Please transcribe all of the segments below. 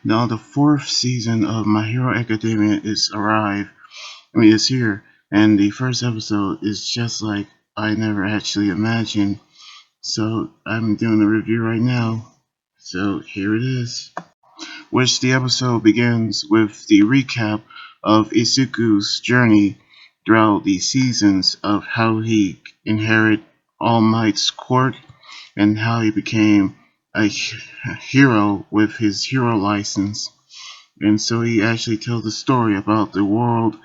Now the fourth season of My Hero Academia is here, and the first episode is just like I never actually imagined. So I'm doing a review right now. So here it is. Which the episode begins with the recap of Isuku's journey throughout the seasons of how he inherited All Might's quirk and how he became a hero with his hero license. And so he actually tells the story about the world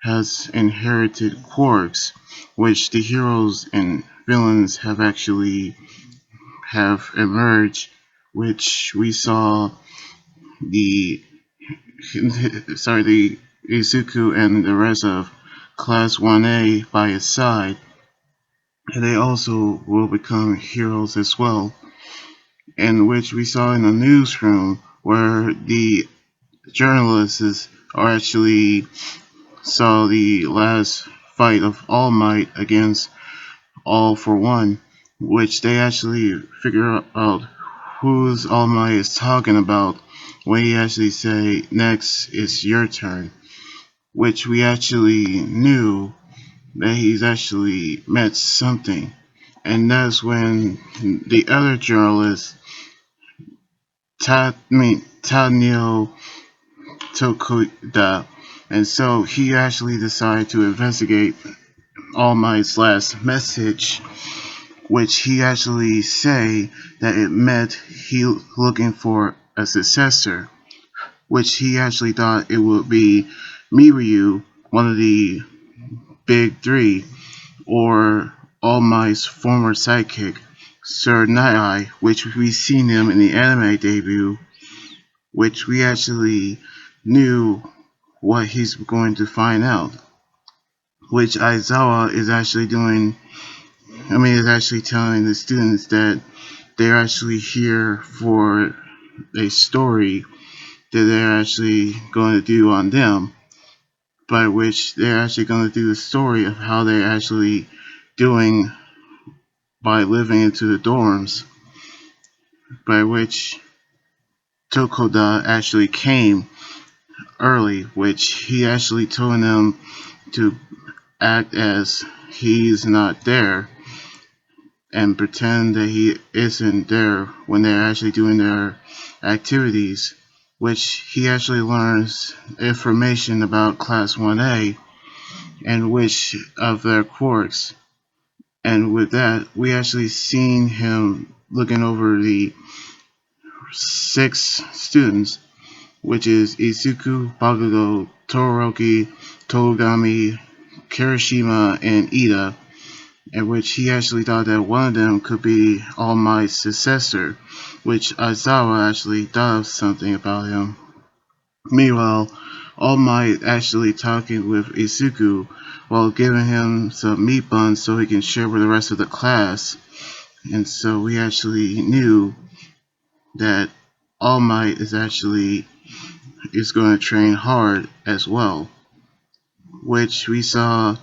has inherited quirks, which the heroes and villains have emerged, which we saw the the Izuku and the rest of Class 1A by his side, and they also will become heroes as well. In which we saw in the newsroom where the journalists are actually saw the last fight of All Might against All for One, which they actually figure out who's All Might is talking about when he actually say next it's your turn, which we actually knew that he's actually meant something. And that's when the other journalist, Tanio Tokuda, and so he actually decided to investigate All Might's last message, which he actually say that it meant he looking for a successor, which he actually thought it would be Miryu, one of the big three, or All Might's former sidekick, Sir Night, which we seen him in the anime debut, which we actually knew what he's going to find out, which Aizawa is actually doing. Is actually telling the students that they're actually here for a story that they're actually going to do on them, by which they're actually going to do the story of how they're actually doing by living into the dorms, by which Tokoda actually came early, which he actually told them to act as he's not there and pretend that he isn't there when they're actually doing their activities, which he actually learns information about Class 1A and which of their quirks. And with that, we actually seen him looking over the 6 students, which is Izuku, Bakugo, Todoroki, Togami, Kirishima, and Ida, in which he actually thought that one of them could be All Might's successor, which Aizawa actually thought of something about him. Meanwhile, All Might actually talking with Izuku while giving him some meat buns so he can share with the rest of the class. And so we actually knew that All Might is going to train hard as well, which we saw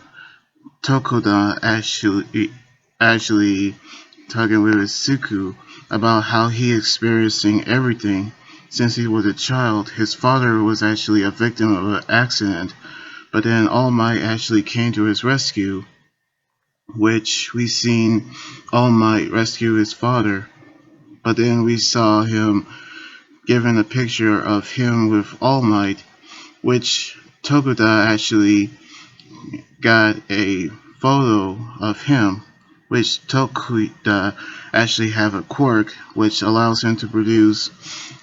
Tokoda actually talking with Suku about how he experiencing everything since he was a child. His father was actually a victim of an accident, but then All Might actually came to his rescue, which we seen All Might rescue his father. But then we saw him given a picture of him with All Might, which Tokuda actually got a photo of him, which Tokuda actually have a quirk which allows him to produce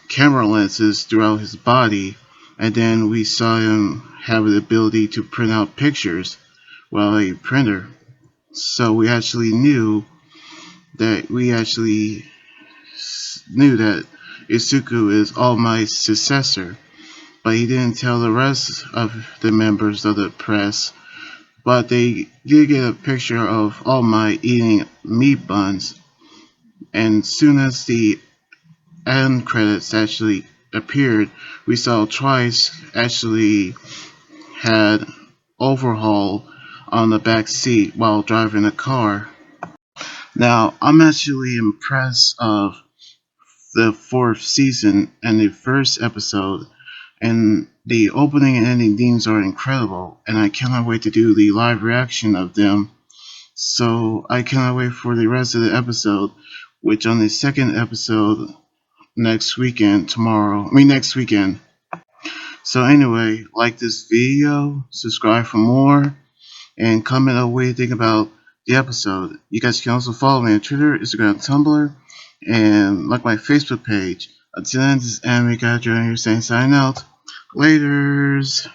camera lenses throughout his body, and then we saw him have the ability to print out pictures while a printer. So we actually knew that Isuku is All Might's successor, but he didn't tell the rest of the members of the press. But they did get a picture of All Might eating meat buns, and soon as the end credits actually appeared, we saw Twice actually had overhaul on the back seat while driving a car. Now, I'm actually impressed of the fourth season and the first episode, and the opening and ending themes are incredible, and I cannot wait to do the live reaction of them. So I cannot wait for the rest of the episode, which on the second episode next weekend, next weekend. So anyway, like this video, subscribe for more, and comment on what you think about the episode. You guys can also follow me on Twitter, Instagram, Tumblr, and like my Facebook page. Until then, this is Anime Guy Joe here saying sign out. Laters.